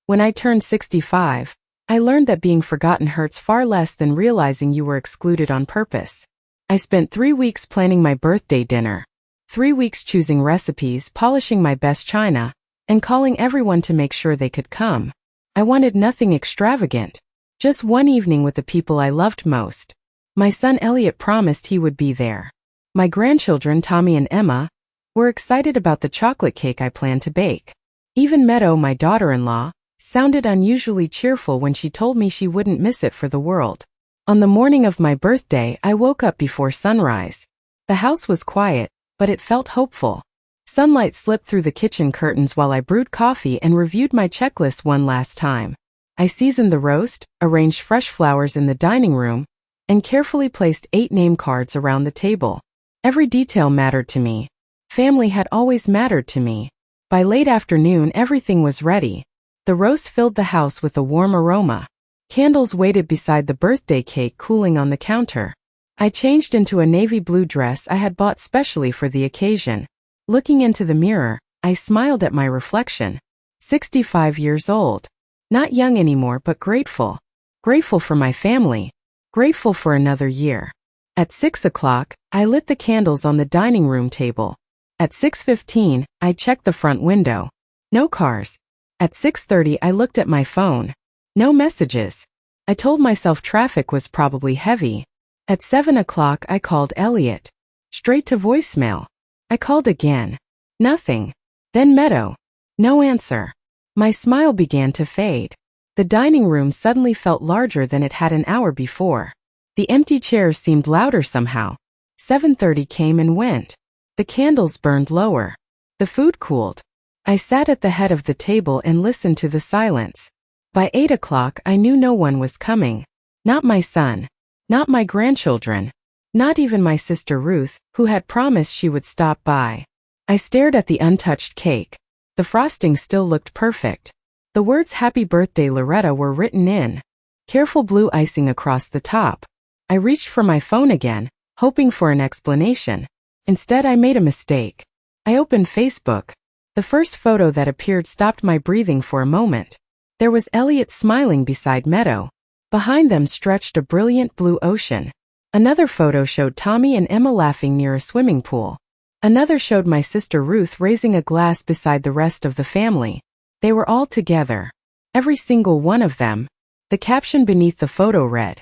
When I turned 65, I learned that being forgotten hurts far less than realizing you were excluded on purpose. I spent 3 weeks planning my birthday dinner, 3 weeks choosing recipes, polishing my best china, and calling everyone to make sure they could come. I wanted nothing extravagant, just one evening with the people I loved most. My son Elliot promised he would be there. My grandchildren, Tommy and Emma, were excited about the chocolate cake I planned to bake. Even Meadow, my daughter-in-law, sounded unusually cheerful when she told me she wouldn't miss it for the world. On the morning of my birthday, I woke up before sunrise. The house was quiet, but it felt hopeful. Sunlight slipped through the kitchen curtains while I brewed coffee and reviewed my checklist one last time. I seasoned the roast, arranged fresh flowers in the dining room, and carefully placed 8 name cards around the table. Every detail mattered to me. Family had always mattered to me. By late afternoon, everything was ready. The roast filled the house with a warm aroma. Candles waited beside the birthday cake, cooling on the counter. I changed into a navy blue dress I had bought specially for the occasion. Looking into the mirror, I smiled at my reflection. 65 years old. Not young anymore, but grateful. Grateful for my family. Grateful for another year. At 6 o'clock, I lit the candles on the dining room table. At 6:15, I checked the front window. No cars. At 6:30, I looked at my phone. No messages. I told myself traffic was probably heavy. At 7 o'clock, I called Elliot. Straight to voicemail. I called again. Nothing. Then Meadow. No answer. My smile began to fade. The dining room suddenly felt larger than it had an hour before. The empty chairs seemed louder somehow. 7:30 came and went. The candles burned lower. The food cooled. I sat at the head of the table and listened to the silence. By 8 o'clock, I knew no one was coming. Not my son. Not my grandchildren. Not even my sister Ruth, who had promised she would stop by. I stared at the untouched cake. The frosting still looked perfect. The words "Happy Birthday Loretta" were written in careful blue icing across the top. I reached for my phone again, hoping for an explanation. Instead, I made a mistake. I opened Facebook. The first photo that appeared stopped my breathing for a moment. There was Elliot smiling beside Meadow. Behind them stretched a brilliant blue ocean. Another photo showed Tommy and Emma laughing near a swimming pool. Another showed my sister Ruth raising a glass beside the rest of the family. They were all together. Every single one of them. The caption beneath the photo read,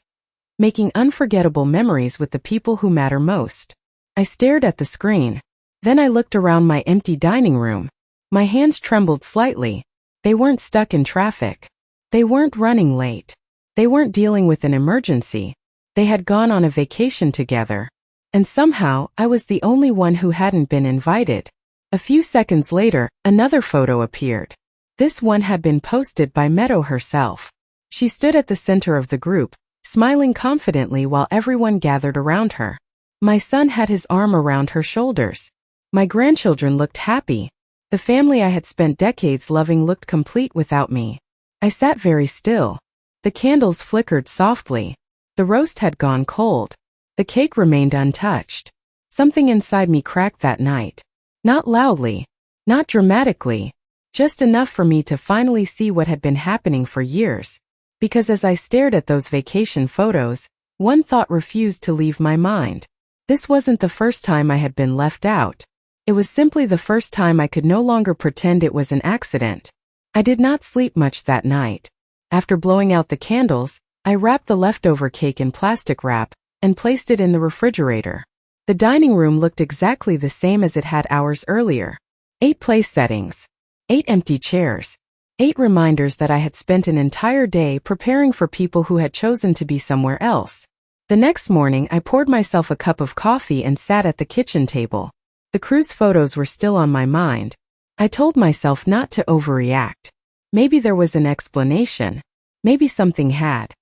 "Making unforgettable memories with the people who matter most." I stared at the screen. Then I looked around my empty dining room. My hands trembled slightly. They weren't stuck in traffic. They weren't running late. They weren't dealing with an emergency. They had gone on a vacation together. And somehow, I was the only one who hadn't been invited. A few seconds later, another photo appeared. This one had been posted by Meadow herself. She stood at the center of the group, smiling confidently while everyone gathered around her. My son had his arm around her shoulders. My grandchildren looked happy. The family I had spent decades loving looked complete without me. I sat very still. The candles flickered softly. The roast had gone cold. The cake remained untouched. Something inside me cracked that night. Not loudly. Not dramatically. Just enough for me to finally see what had been happening for years. Because as I stared at those vacation photos, one thought refused to leave my mind. This wasn't the first time I had been left out. It was simply the first time I could no longer pretend it was an accident. I did not sleep much that night. After blowing out the candles, I wrapped the leftover cake in plastic wrap and placed it in the refrigerator. The dining room looked exactly the same as it had hours earlier. 8 place settings. 8 empty chairs. 8 reminders that I had spent an entire day preparing for people who had chosen to be somewhere else. The next morning, I poured myself a cup of coffee and sat at the kitchen table. The cruise photos were still on my mind. I told myself not to overreact. Maybe there was an explanation. Maybe something had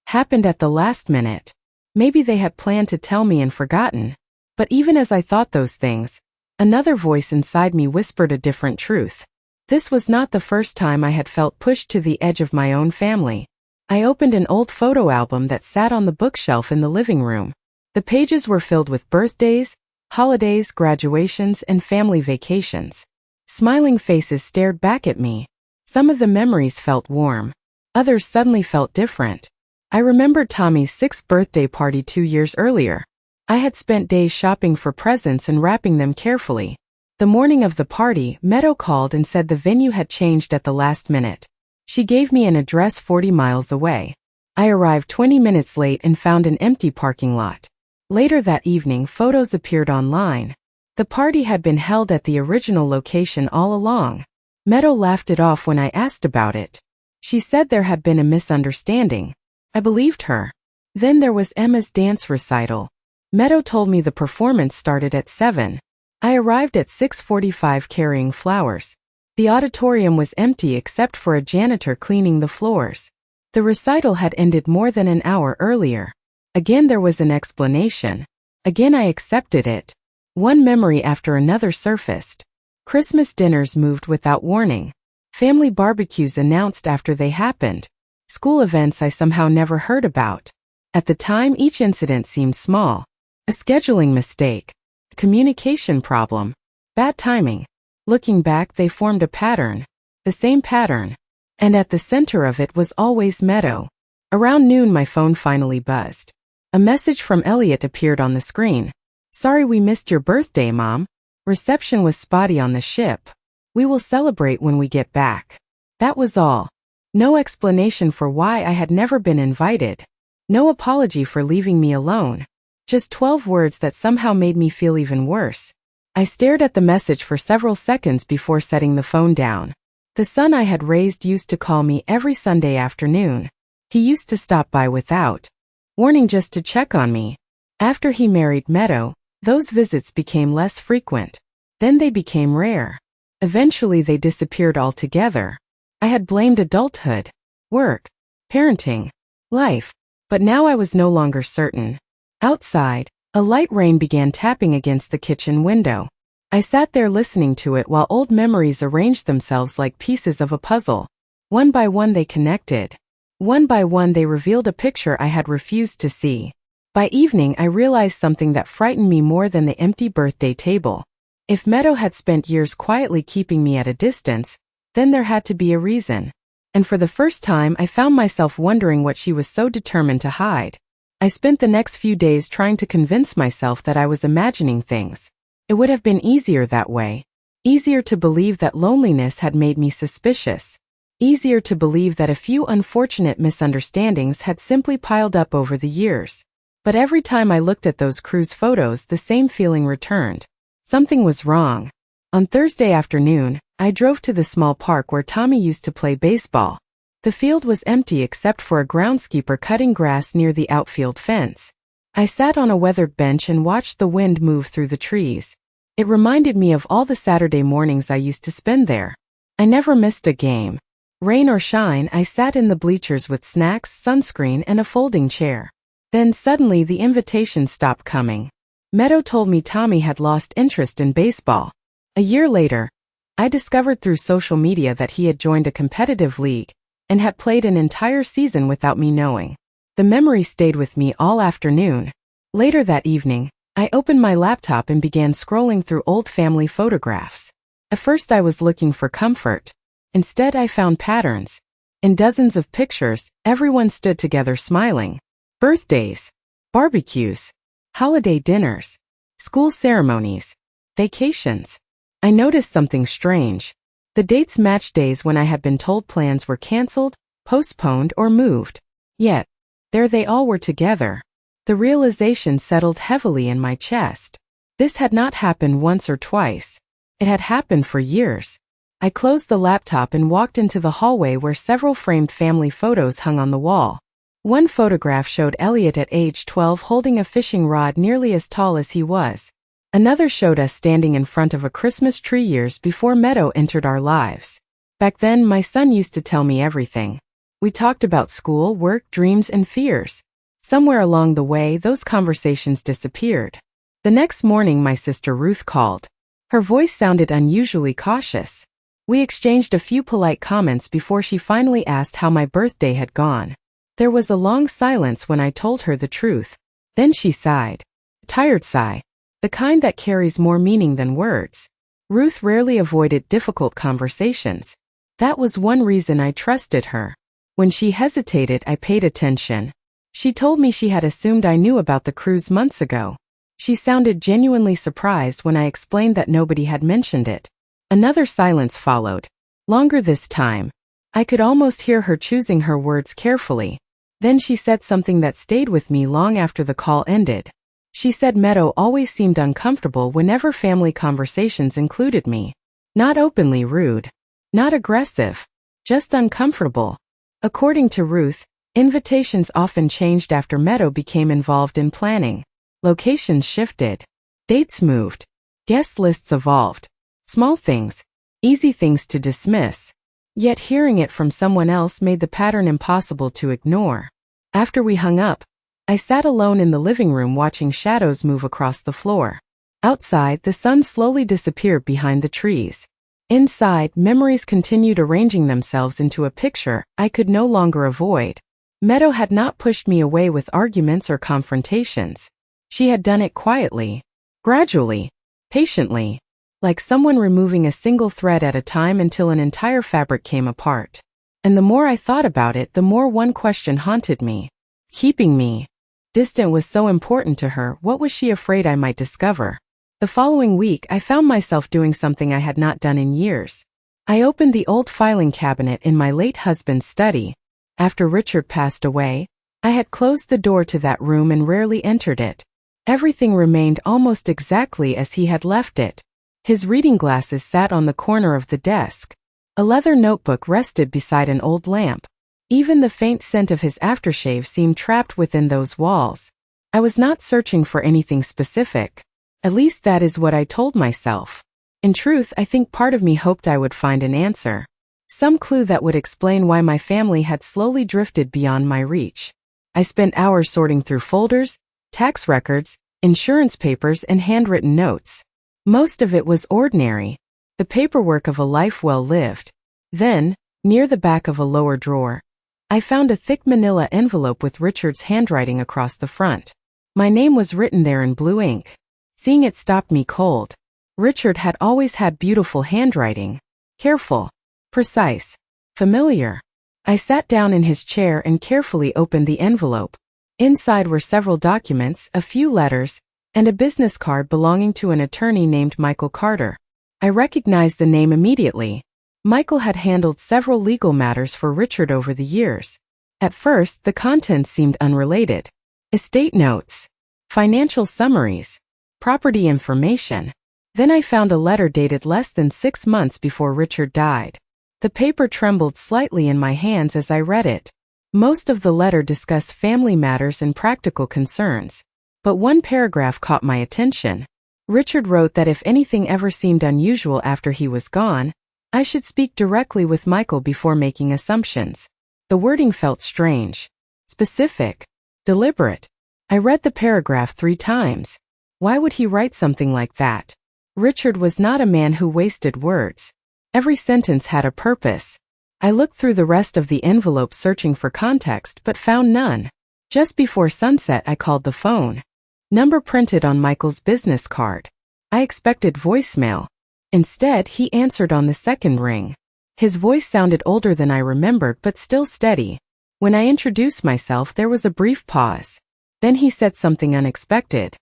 happened at the last minute. Maybe they had planned to tell me and forgotten. But even as I thought those things, another voice inside me whispered a different truth. This was not the first time I had felt pushed to the edge of my own family. I opened an old photo album that sat on the bookshelf in the living room. The pages were filled with birthdays, holidays, graduations, and family vacations. Smiling faces stared back at me. Some of the memories felt warm. Others suddenly felt different. I remembered Tommy's 6th birthday party 2 years earlier. I had spent days shopping for presents and wrapping them carefully. The morning of the party, Meadow called and said the venue had changed at the last minute. She gave me an address 40 miles away. I arrived 20 minutes late and found an empty parking lot. Later that evening, photos appeared online. The party had been held at the original location all along. Meadow laughed it off when I asked about it. She said there had been a misunderstanding. I believed her. Then there was Emma's dance recital. Meadow told me the performance started at 7. I arrived at 6:45 carrying flowers. The auditorium was empty except for a janitor cleaning the floors. The recital had ended more than an hour earlier. Again there was an explanation. Again I accepted it. One memory after another surfaced. Christmas dinners moved without warning. Family barbecues announced after they happened. School events I somehow never heard about. At the time each incident seemed small. A scheduling mistake. A communication problem. Bad timing. Looking back they formed a pattern. The same pattern. And at the center of it was always Meadow. Around noon my phone finally buzzed. A message from Elliot appeared on the screen. "Sorry we missed your birthday, Mom. Reception was spotty on the ship. We will celebrate when we get back." That was all. No explanation for why I had never been invited. No apology for leaving me alone. Just 12 words that somehow made me feel even worse. I stared at the message for several seconds before setting the phone down. The son I had raised used to call me every Sunday afternoon. He used to stop by without warning just to check on me. After he married Meadow, those visits became less frequent. Then they became rare. Eventually they disappeared altogether. I had blamed adulthood, work, parenting, life, but now I was no longer certain. Outside, a light rain began tapping against the kitchen window. I sat there listening to it while old memories arranged themselves like pieces of a puzzle. One by one they connected. One by one they revealed a picture I had refused to see. By evening I realized something that frightened me more than the empty birthday table. If Meadow had spent years quietly keeping me at a distance, then there had to be a reason. And for the first time I found myself wondering what she was so determined to hide. I spent the next few days trying to convince myself that I was imagining things. It would have been easier that way. Easier to believe that loneliness had made me suspicious. Easier to believe that a few unfortunate misunderstandings had simply piled up over the years. But every time I looked at those cruise photos, the same feeling returned. Something was wrong. On Thursday afternoon, I drove to the small park where Tommy used to play baseball. The field was empty except for a groundskeeper cutting grass near the outfield fence. I sat on a weathered bench and watched the wind move through the trees. It reminded me of all the Saturday mornings I used to spend there. I never missed a game. Rain or shine, I sat in the bleachers with snacks, sunscreen, and a folding chair. Then suddenly the invitations stopped coming. Meadow told me Tommy had lost interest in baseball. A year later, I discovered through social media that he had joined a competitive league and had played an entire season without me knowing. The memory stayed with me all afternoon. Later that evening, I opened my laptop and began scrolling through old family photographs. At first I was looking for comfort. Instead I found patterns. In dozens of pictures, everyone stood together smiling. Birthdays, barbecues, holiday dinners, school ceremonies, vacations. I noticed something strange. The dates matched days when I had been told plans were canceled, postponed, or moved. Yet, there they all were together. The realization settled heavily in my chest. This had not happened once or twice. It had happened for years. I closed the laptop and walked into the hallway where several framed family photos hung on the wall. One photograph showed Elliot at age 12 holding a fishing rod nearly as tall as he was. Another showed us standing in front of a Christmas tree years before Meadow entered our lives. Back then, my son used to tell me everything. We talked about school, work, dreams, and fears. Somewhere along the way, those conversations disappeared. The next morning, my sister Ruth called. Her voice sounded unusually cautious. We exchanged a few polite comments before she finally asked how my birthday had gone. There was a long silence when I told her the truth. Then she sighed. A tired sigh. The kind that carries more meaning than words. Ruth rarely avoided difficult conversations. That was one reason I trusted her. When she hesitated, I paid attention. She told me she had assumed I knew about the cruise months ago. She sounded genuinely surprised when I explained that nobody had mentioned it. Another silence followed. Longer this time. I could almost hear her choosing her words carefully. Then she said something that stayed with me long after the call ended. She said Meadow always seemed uncomfortable whenever family conversations included me. Not openly rude. Not aggressive. Just uncomfortable. According to Ruth, invitations often changed after Meadow became involved in planning. Locations shifted. Dates moved. Guest lists evolved. Small things. Easy things to dismiss. Yet hearing it from someone else made the pattern impossible to ignore. After we hung up, I sat alone in the living room watching shadows move across the floor. Outside, the sun slowly disappeared behind the trees. Inside, memories continued arranging themselves into a picture I could no longer avoid. Meadow had not pushed me away with arguments or confrontations. She had done it quietly, gradually, patiently, like someone removing a single thread at a time until an entire fabric came apart. And the more I thought about it, the more one question haunted me. Keeping me distant was so important to her. What was she afraid I might discover? The following week, I found myself doing something I had not done in years. I opened the old filing cabinet in my late husband's study. After Richard passed away, I had closed the door to that room and rarely entered it. Everything remained almost exactly as he had left it. His reading glasses sat on the corner of the desk. A leather notebook rested beside an old lamp. Even the faint scent of his aftershave seemed trapped within those walls. I was not searching for anything specific. At least that is what I told myself. In truth, I think part of me hoped I would find an answer. Some clue that would explain why my family had slowly drifted beyond my reach. I spent hours sorting through folders, tax records, insurance papers, and handwritten notes. Most of it was ordinary, the paperwork of a life well lived. Then, near the back of a lower drawer, I found a thick manila envelope with Richard's handwriting across the front. My name was written there in blue ink. Seeing it stopped me cold. Richard had always had beautiful handwriting. Careful, precise, familiar. I sat down in his chair and carefully opened the envelope. Inside were several documents, a few letters, and a business card belonging to an attorney named Michael Carter. I recognized the name immediately. Michael had handled several legal matters for Richard over the years. At first, the contents seemed unrelated. Estate notes, financial summaries, property information. Then I found a letter dated less than 6 months before Richard died. The paper trembled slightly in my hands as I read it. Most of the letter discussed family matters and practical concerns. But one paragraph caught my attention. Richard wrote that if anything ever seemed unusual after he was gone, I should speak directly with Michael before making assumptions. The wording felt strange, specific, deliberate. I read the paragraph 3 times. Why would he write something like that? Richard was not a man who wasted words. Every sentence had a purpose. I looked through the rest of the envelope searching for context but found none. Just before sunset, I called the phone. Number printed on Michael's business card. I expected voicemail. Instead, he answered on the second ring. His voice sounded older than I remembered but still steady. When I introduced myself, there was a brief pause. Then he said something unexpected.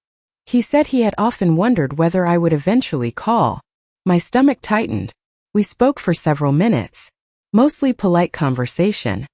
He said he had often wondered whether I would eventually call. My stomach tightened. We spoke for several minutes. Mostly polite conversation.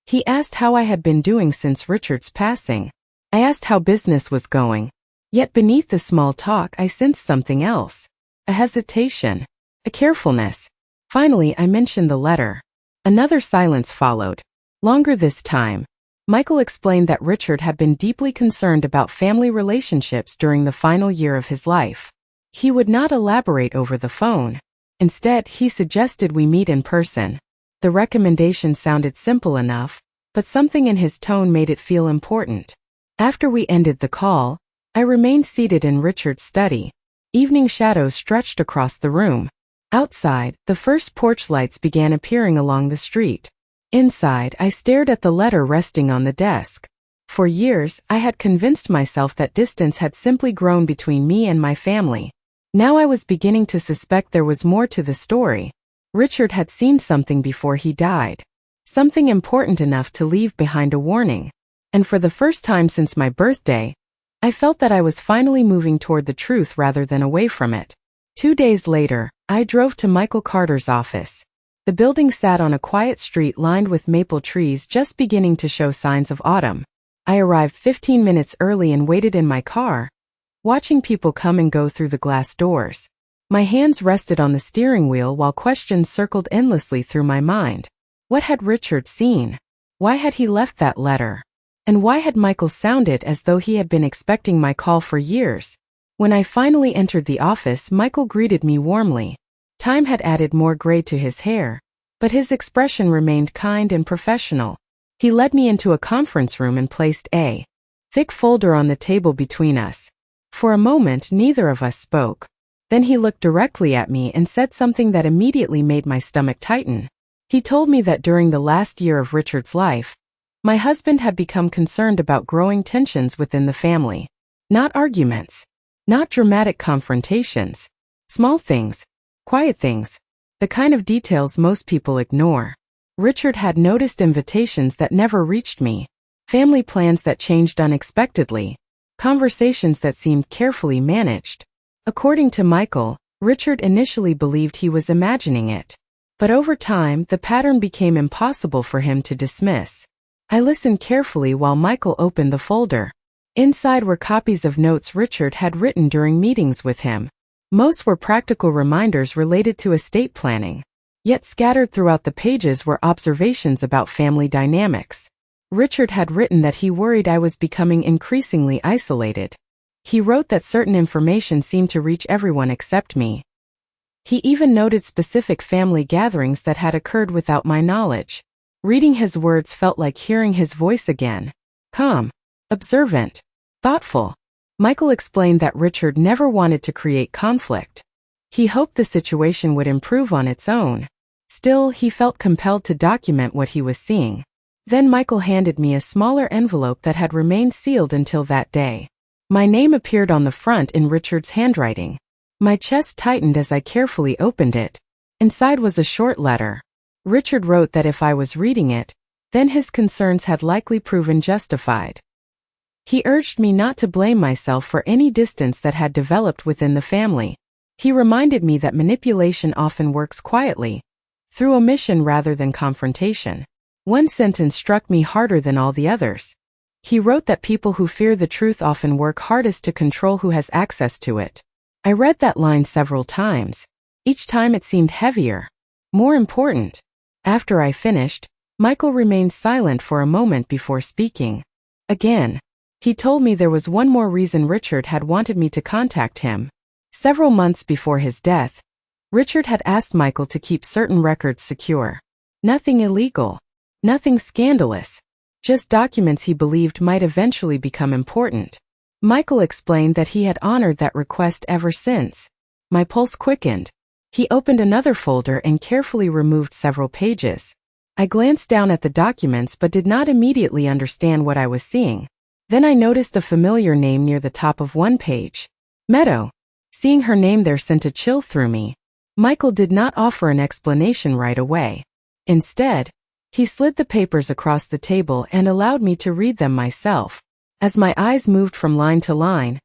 He asked how I had been doing since Richard's passing. I asked how business was going. Yet beneath the small talk, I sensed something else. A hesitation. A carefulness. Finally, I mentioned the letter. Another silence followed. Longer this time. Michael explained that Richard had been deeply concerned about family relationships during the final year of his life. He would not elaborate over the phone. Instead, he suggested we meet in person. The recommendation sounded simple enough, but something in his tone made it feel important. After we ended the call, I remained seated in Richard's study. Evening shadows stretched across the room. Outside, the first porch lights began appearing along the street. Inside, I stared at the letter resting on the desk. For years, I had convinced myself that distance had simply grown between me and my family. Now I was beginning to suspect there was more to the story. Richard had seen something before he died. Something important enough to leave behind a warning. And for the first time since my birthday, I felt that I was finally moving toward the truth rather than away from it. 2 days later, I drove to Michael Carter's office. The building sat on a quiet street lined with maple trees just beginning to show signs of autumn. I arrived 15 minutes early and waited in my car, watching people come and go through the glass doors. My hands rested on the steering wheel while questions circled endlessly through my mind. What had Richard seen? Why had he left that letter? And why had Michael sounded as though he had been expecting my call for years? When I finally entered the office, Michael greeted me warmly. Time had added more gray to his hair, but his expression remained kind and professional. He led me into a conference room and placed a thick folder on the table between us. For a moment, neither of us spoke. Then he looked directly at me and said something that immediately made my stomach tighten. He told me that during the last year of Richard's life, my husband had become concerned about growing tensions within the family. Not arguments. Not dramatic confrontations. Small things. Quiet things. The kind of details most people ignore. Richard had noticed invitations that never reached me. Family plans that changed unexpectedly. Conversations that seemed carefully managed. According to Michael, Richard initially believed he was imagining it. But over time, the pattern became impossible for him to dismiss. I listened carefully while Michael opened the folder. Inside were copies of notes Richard had written during meetings with him. Most were practical reminders related to estate planning. Yet scattered throughout the pages were observations about family dynamics. Richard had written that he worried I was becoming increasingly isolated. He wrote that certain information seemed to reach everyone except me. He even noted specific family gatherings that had occurred without my knowledge. Reading his words felt like hearing his voice again. Calm, observant, thoughtful. Michael explained that Richard never wanted to create conflict. He hoped the situation would improve on its own. Still, he felt compelled to document what he was seeing. Then Michael handed me a smaller envelope that had remained sealed until that day. My name appeared on the front in Richard's handwriting. My chest tightened as I carefully opened it. Inside was a short letter. Richard wrote that if I was reading it, then his concerns had likely proven justified. He urged me not to blame myself for any distance that had developed within the family. He reminded me that manipulation often works quietly, through omission rather than confrontation. One sentence struck me harder than all the others. He wrote that people who fear the truth often work hardest to control who has access to it. I read that line several times. Each time it seemed heavier, more important. After I finished, Michael remained silent for a moment before speaking. Again, he told me there was one more reason Richard had wanted me to contact him. Several months before his death, Richard had asked Michael to keep certain records secure. Nothing illegal. Nothing scandalous. Just documents he believed might eventually become important. Michael explained that he had honored that request ever since. My pulse quickened. He opened another folder and carefully removed several pages. I glanced down at the documents but did not immediately understand what I was seeing. Then I noticed a familiar name near the top of one page. Meadow. Seeing her name there sent a chill through me. Michael did not offer an explanation right away. Instead, he slid the papers across the table and allowed me to read them myself. As my eyes moved from line to line,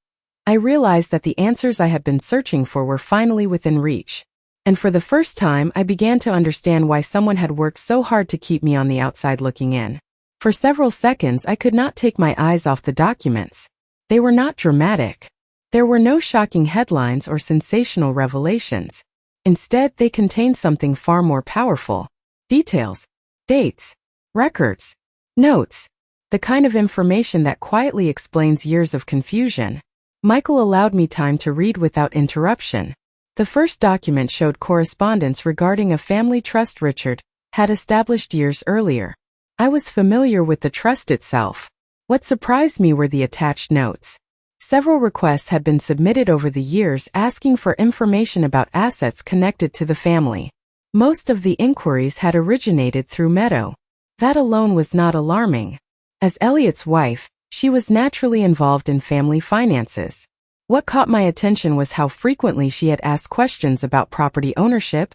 I realized that the answers I had been searching for were finally within reach. And for the first time, I began to understand why someone had worked so hard to keep me on the outside looking in. For several seconds, I could not take my eyes off the documents. They were not dramatic. There were no shocking headlines or sensational revelations. Instead, they contained something far more powerful. Details, dates, records, notes, the kind of information that quietly explains years of confusion. Michael allowed me time to read without interruption. The first document showed correspondence regarding a family trust Richard had established years earlier. I was familiar with the trust itself. What surprised me were the attached notes. Several requests had been submitted over the years asking for information about assets connected to the family. Most of the inquiries had originated through Meadow. That alone was not alarming. As Elliot's wife, she was naturally involved in family finances. What caught my attention was how frequently she had asked questions about property ownership,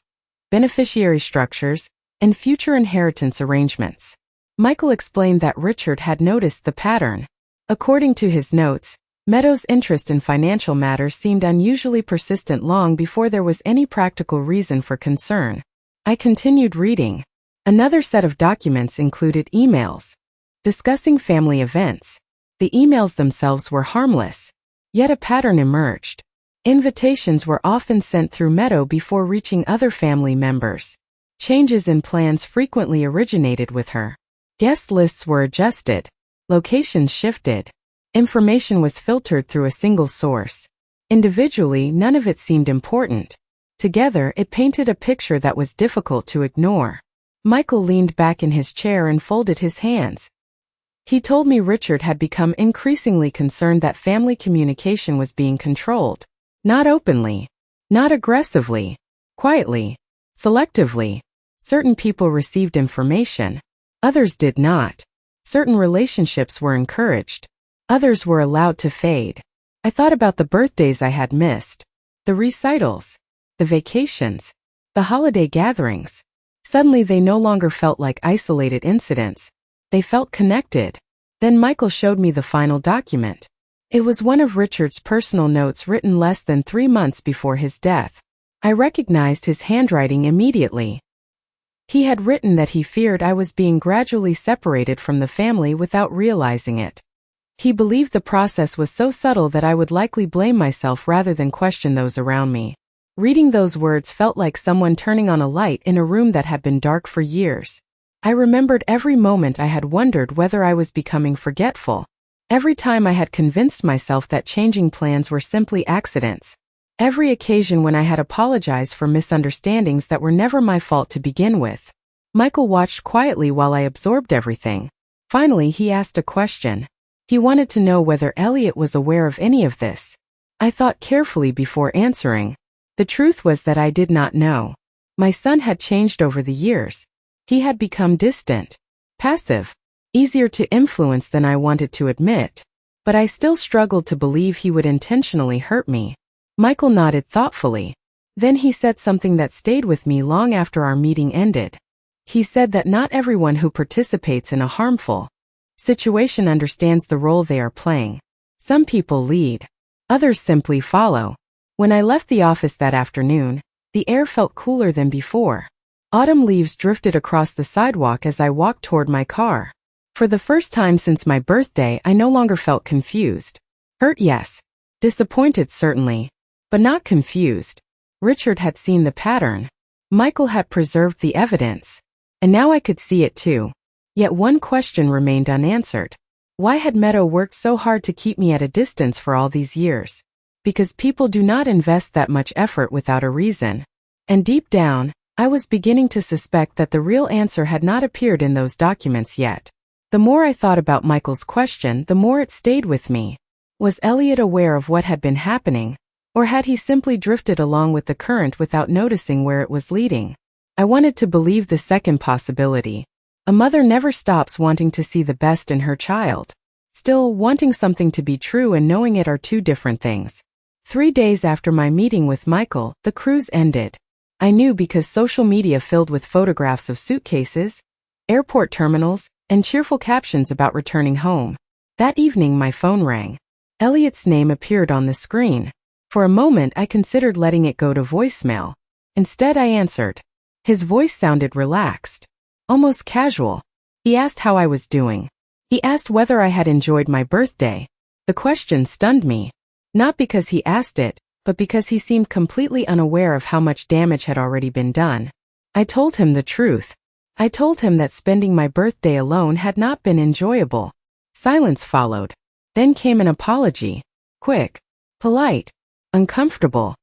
beneficiary structures, and future inheritance arrangements. Michael explained that Richard had noticed the pattern. According to his notes, Meadows' interest in financial matters seemed unusually persistent long before there was any practical reason for concern. I continued reading. Another set of documents included emails discussing family events. The emails themselves were harmless, yet a pattern emerged. Invitations were often sent through Meadow before reaching other family members. Changes in plans frequently originated with her. Guest lists were adjusted. Locations shifted. Information was filtered through a single source. Individually, none of it seemed important. Together, it painted a picture that was difficult to ignore. Michael leaned back in his chair and folded his hands. He told me Richard had become increasingly concerned that family communication was being controlled. Not openly. Not aggressively. Quietly. Selectively. Certain people received information. Others did not. Certain relationships were encouraged. Others were allowed to fade. I thought about the birthdays I had missed. The recitals. The vacations. The holiday gatherings. Suddenly they no longer felt like isolated incidents. They felt connected. Then Michael showed me the final document. It was one of Richard's personal notes written less than 3 months before his death. I recognized his handwriting immediately. He had written that he feared I was being gradually separated from the family without realizing it. He believed the process was so subtle that I would likely blame myself rather than question those around me. Reading those words felt like someone turning on a light in a room that had been dark for years. I remembered every moment I had wondered whether I was becoming forgetful. Every time I had convinced myself that changing plans were simply accidents. Every occasion when I had apologized for misunderstandings that were never my fault to begin with. Michael watched quietly while I absorbed everything. Finally, he asked a question. He wanted to know whether Elliot was aware of any of this. I thought carefully before answering. The truth was that I did not know. My son had changed over the years. He had become distant, passive, easier to influence than I wanted to admit. But I still struggled to believe he would intentionally hurt me. Michael nodded thoughtfully. Then he said something that stayed with me long after our meeting ended. He said that not everyone who participates in a harmful situation understands the role they are playing. Some people lead. Others simply follow. When I left the office that afternoon, the air felt cooler than before. Autumn leaves drifted across the sidewalk as I walked toward my car. For the first time since my birthday, I no longer felt confused. Hurt, yes. Disappointed, certainly. But not confused. Richard had seen the pattern. Michael had preserved the evidence. And now I could see it too. Yet one question remained unanswered. Why had Meadow worked so hard to keep me at a distance for all these years? Because people do not invest that much effort without a reason. And deep down, I was beginning to suspect that the real answer had not appeared in those documents yet. The more I thought about Michael's question, the more it stayed with me. Was Elliot aware of what had been happening, or had he simply drifted along with the current without noticing where it was leading? I wanted to believe the second possibility. A mother never stops wanting to see the best in her child. Still, wanting something to be true and knowing it are two different things. 3 days after my meeting with Michael, the cruise ended. I knew because social media filled with photographs of suitcases, airport terminals, and cheerful captions about returning home. That evening my phone rang. Elliot's name appeared on the screen. For a moment I considered letting it go to voicemail. Instead I answered. His voice sounded relaxed. Almost casual. He asked how I was doing. He asked whether I had enjoyed my birthday. The question stunned me. Not because he asked it, but because he seemed completely unaware of how much damage had already been done. I told him the truth. I told him that spending my birthday alone had not been enjoyable. Silence followed. Then came an apology. Quick, polite, uncomfortable.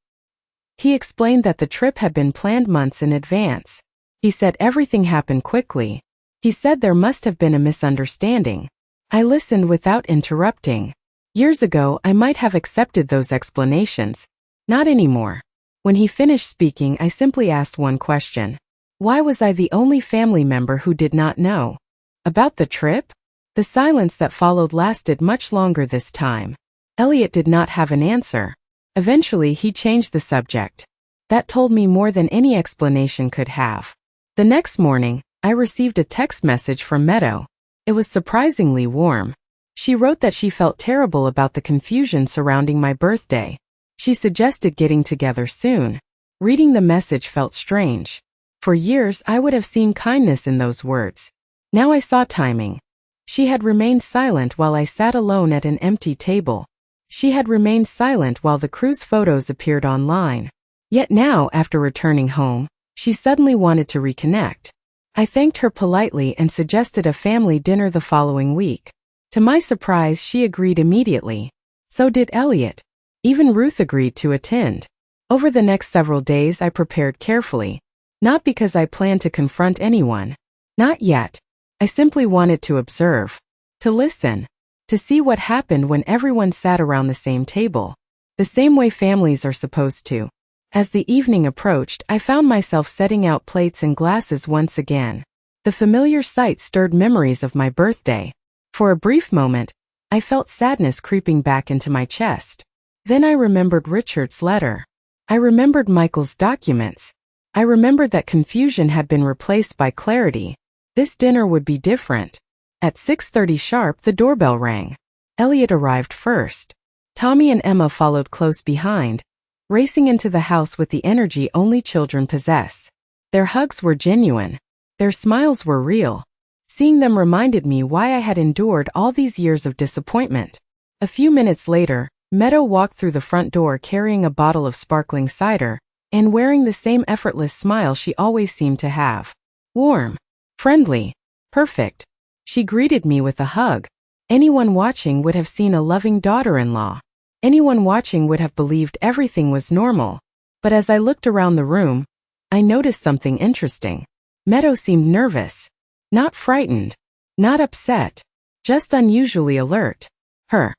He explained that the trip had been planned months in advance. He said everything happened quickly. He said there must have been a misunderstanding. I listened without interrupting. Years ago, I might have accepted those explanations. Not anymore. When he finished speaking, I simply asked one question. Why was I the only family member who did not know? About the trip? The silence that followed lasted much longer this time. Elliot did not have an answer. Eventually, he changed the subject. That told me more than any explanation could have. The next morning, I received a text message from Meadow. It was surprisingly warm. She wrote that she felt terrible about the confusion surrounding my birthday. She suggested getting together soon. Reading the message felt strange. For years, I would have seen kindness in those words. Now I saw timing. She had remained silent while I sat alone at an empty table. She had remained silent while the cruise photos appeared online. Yet now, after returning home, she suddenly wanted to reconnect. I thanked her politely and suggested a family dinner the following week. To my surprise, she agreed immediately. So did Elliot. Even Ruth agreed to attend. Over the next several days, I prepared carefully. Not because I planned to confront anyone. Not yet. I simply wanted to observe. To listen. To see what happened when everyone sat around the same table. The same way families are supposed to. As the evening approached, I found myself setting out plates and glasses once again. The familiar sight stirred memories of my birthday. For a brief moment, I felt sadness creeping back into my chest. Then I remembered Richard's letter. I remembered Michael's documents. I remembered that confusion had been replaced by clarity. This dinner would be different. At 6:30 sharp, the doorbell rang. Elliot arrived first. Tommy and Emma followed close behind, racing into the house with the energy only children possess. Their hugs were genuine. Their smiles were real. Seeing them reminded me why I had endured all these years of disappointment. A few minutes later, Meadow walked through the front door carrying a bottle of sparkling cider and wearing the same effortless smile she always seemed to have. Warm, friendly, perfect. She greeted me with a hug. Anyone watching would have seen a loving daughter-in-law. Anyone watching would have believed everything was normal. But as I looked around the room, I noticed something interesting. Meadow seemed nervous. Not frightened. Not upset. Just unusually alert. Her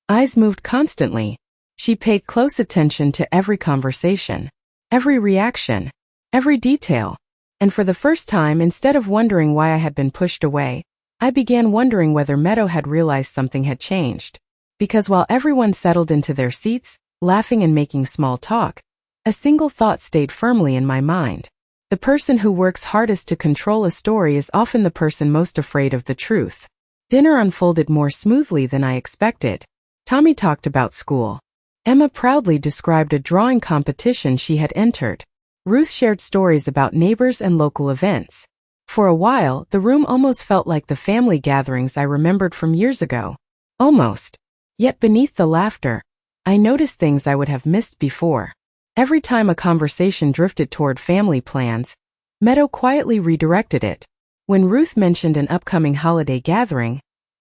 eyes moved constantly. She paid close attention to every conversation, every reaction, every detail. And for the first time, instead of wondering why I had been pushed away, I began wondering whether Meadow had realized something had changed. Because while everyone settled into their seats, laughing and making small talk, a single thought stayed firmly in my mind. The person who works hardest to control a story is often the person most afraid of the truth. Dinner unfolded more smoothly than I expected. Tommy talked about school. Emma proudly described a drawing competition she had entered. Ruth shared stories about neighbors and local events. For a while, the room almost felt like the family gatherings I remembered from years ago. Almost. Yet beneath the laughter, I noticed things I would have missed before. Every time a conversation drifted toward family plans, Meadow quietly redirected it. When Ruth mentioned an upcoming holiday gathering,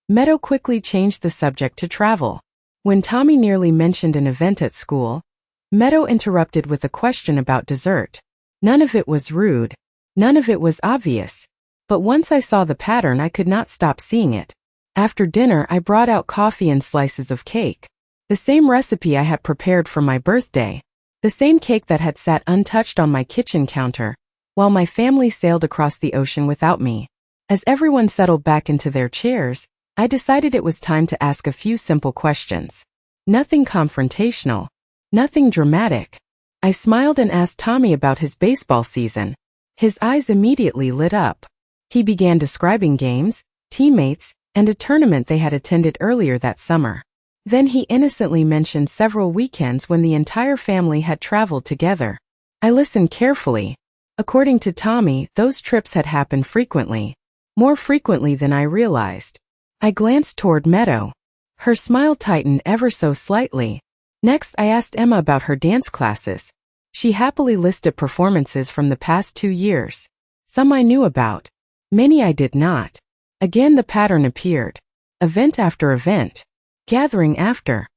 Meadow quickly changed the subject to travel. When Tommy nearly mentioned an event at school, Meadow interrupted with a question about dessert. None of it was rude. None of it was obvious. But once I saw the pattern, I could not stop seeing it. After dinner, I brought out coffee and slices of cake. The same recipe I had prepared for my birthday. The same cake that had sat untouched on my kitchen counter, while my family sailed across the ocean without me. As everyone settled back into their chairs, I decided it was time to ask a few simple questions. Nothing confrontational. Nothing dramatic. I smiled and asked Tommy about his baseball season. His eyes immediately lit up. He began describing games, teammates, and a tournament they had attended earlier that summer. Then he innocently mentioned several weekends when the entire family had traveled together. I listened carefully. According to Tommy, those trips had happened frequently. More frequently than I realized. I glanced toward Meadow. Her smile tightened ever so slightly. Next, I asked Emma about her dance classes. She happily listed performances from the past 2 years. Some I knew about. Many I did not. Again the pattern appeared. Event after event. Gathering after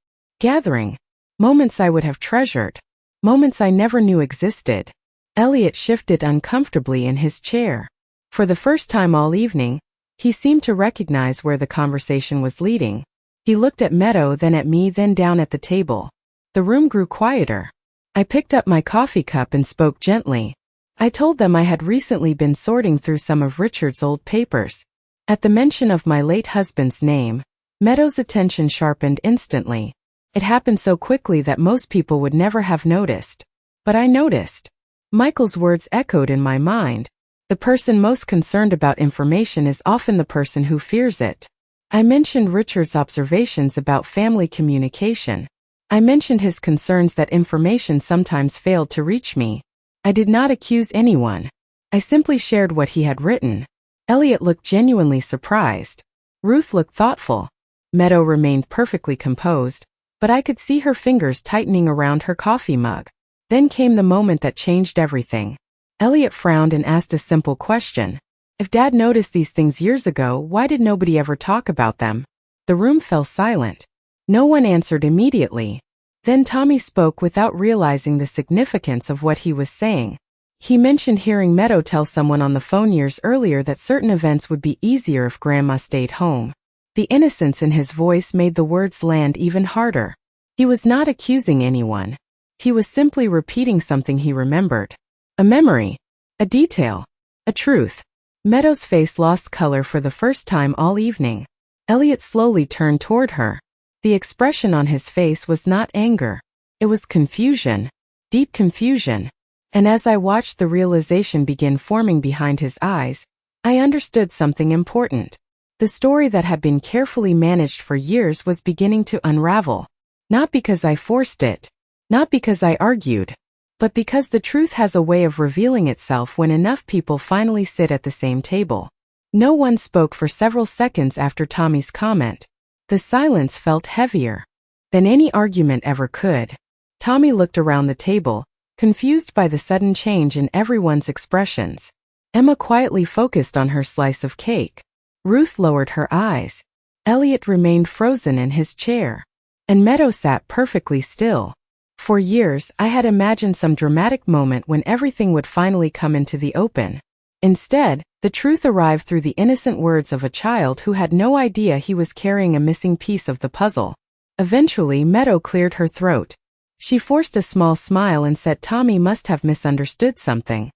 gathering. Moments I would have treasured. Moments I never knew existed. Elliot shifted uncomfortably in his chair. For the first time all evening, he seemed to recognize where the conversation was leading. He looked at Meadow, then at me, then down at the table. The room grew quieter. I picked up my coffee cup and spoke gently. I told them I had recently been sorting through some of Richard's old papers. At the mention of my late husband's name, Meadow's attention sharpened instantly. It happened so quickly that most people would never have noticed. but I noticed. Michael's words echoed in my mind. The person most concerned about information is often the person who fears it. I mentioned Richard's observations about family communication. I mentioned his concerns that information sometimes failed to reach me. I did not accuse anyone. I simply shared what he had written. Elliot looked genuinely surprised. Ruth looked thoughtful. Meadow remained perfectly composed, but I could see her fingers tightening around her coffee mug. Then came the moment that changed everything. Elliot frowned and asked a simple question. If Dad noticed these things years ago, why did nobody ever talk about them? The room fell silent. No one answered immediately. Then Tommy spoke without realizing the significance of what he was saying. He mentioned hearing Meadow tell someone on the phone years earlier that certain events would be easier if Grandma stayed home. The innocence in his voice made the words land even harder. He was not accusing anyone. He was simply repeating something he remembered. A memory. A detail. A truth. Meadow's face lost color for the first time all evening. Elliot slowly turned toward her. The expression on his face was not anger. It was confusion. Deep confusion. And as I watched the realization begin forming behind his eyes, I understood something important. The story that had been carefully managed for years was beginning to unravel. Not because I forced it. Not because I argued. But because the truth has a way of revealing itself when enough people finally sit at the same table. No one spoke for several seconds after Tommy's comment. The silence felt heavier than any argument ever could. Tommy looked around the table, confused by the sudden change in everyone's expressions. Emma quietly focused on her slice of cake. Ruth lowered her eyes. Elliot remained frozen in his chair. And Meadow sat perfectly still. For years, I had imagined some dramatic moment when everything would finally come into the open. Instead, the truth arrived through the innocent words of a child who had no idea he was carrying a missing piece of the puzzle. Eventually, Meadow cleared her throat. She forced a small smile and said Tommy must have misunderstood something.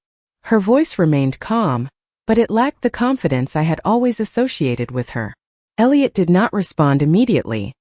Her voice remained calm, but it lacked the confidence I had always associated with her. Elliot did not respond immediately.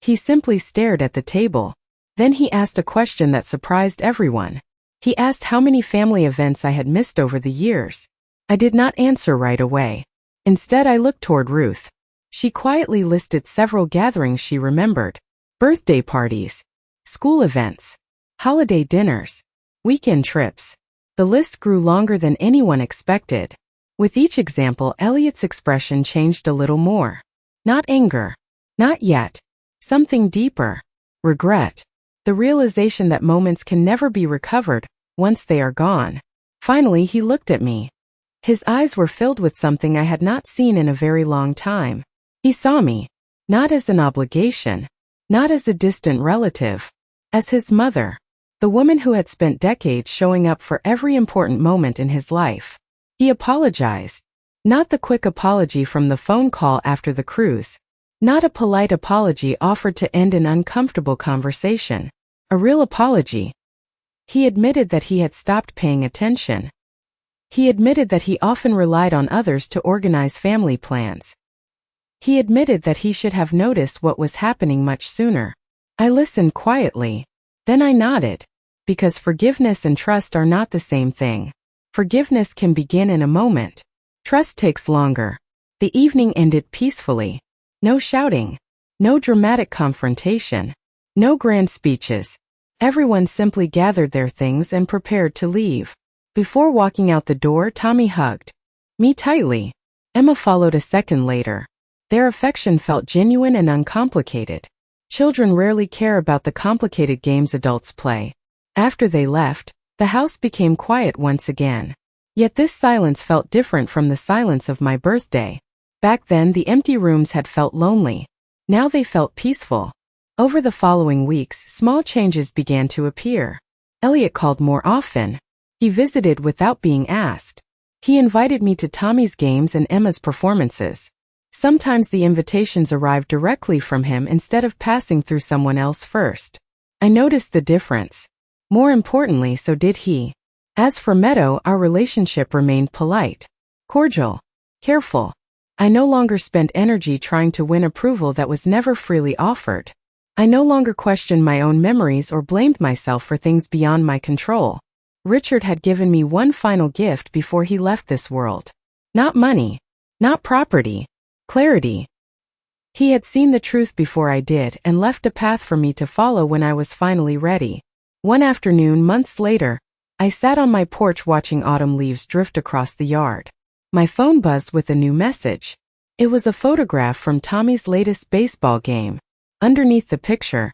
He simply stared at the table. Then he asked a question that surprised everyone. He asked how many family events I had missed over the years. I did not answer right away. Instead, I looked toward Ruth. She quietly listed several gatherings she remembered. Birthday parties, school events, holiday dinners, weekend trips. The list grew longer than anyone expected. With each example, Elliot's expression changed a little more. Not anger. Not yet. Something deeper. Regret. The realization that moments can never be recovered once they are gone. Finally, he looked at me. His eyes were filled with something I had not seen in a very long time. He saw me, not as an obligation, not as a distant relative, as his mother, the woman who had spent decades showing up for every important moment in his life. He apologized. Not the quick apology from the phone call after the cruise. Not a polite apology offered to end an uncomfortable conversation. A real apology. He admitted that he had stopped paying attention. He admitted that he often relied on others to organize family plans. He admitted that he should have noticed what was happening much sooner. I listened quietly. Then I nodded. Because forgiveness and trust are not the same thing. Forgiveness can begin in a moment. Trust takes longer. The evening ended peacefully. No shouting. No dramatic confrontation. No grand speeches. Everyone simply gathered their things and prepared to leave. Before walking out the door, Tommy hugged me tightly. Emma followed a second later. Their affection felt genuine and uncomplicated. Children rarely care about the complicated games adults play. After they left, the house became quiet once again. Yet this silence felt different from the silence of my birthday. Back then, the empty rooms had felt lonely. Now they felt peaceful. Over the following weeks, small changes began to appear. Elliot called more often. He visited without being asked. He invited me to Tommy's games and Emma's performances. Sometimes the invitations arrived directly from him instead of passing through someone else first. I noticed the difference. More importantly, so did he. As for Meadow, our relationship remained polite, cordial, careful. I no longer spent energy trying to win approval that was never freely offered. I no longer questioned my own memories or blamed myself for things beyond my control. Richard had given me one final gift before he left this world. Not money. Not property. Clarity. He had seen the truth before I did and left a path for me to follow when I was finally ready. One afternoon, months later, I sat on my porch watching autumn leaves drift across the yard. My phone buzzed with a new message. It was a photograph from Tommy's latest baseball game. Underneath the picture,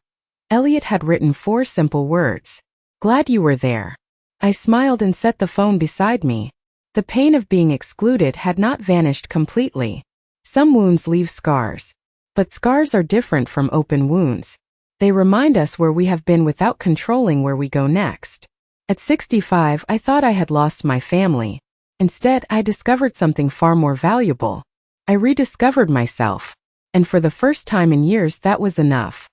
Elliot had written 4 simple words. Glad you were there. I smiled and set the phone beside me. The pain of being excluded had not vanished completely. Some wounds leave scars. But scars are different from open wounds. They remind us where we have been without controlling where we go next. At 65, I thought I had lost my family. Instead, I discovered something far more valuable. I rediscovered myself. And for the first time in years, that was enough.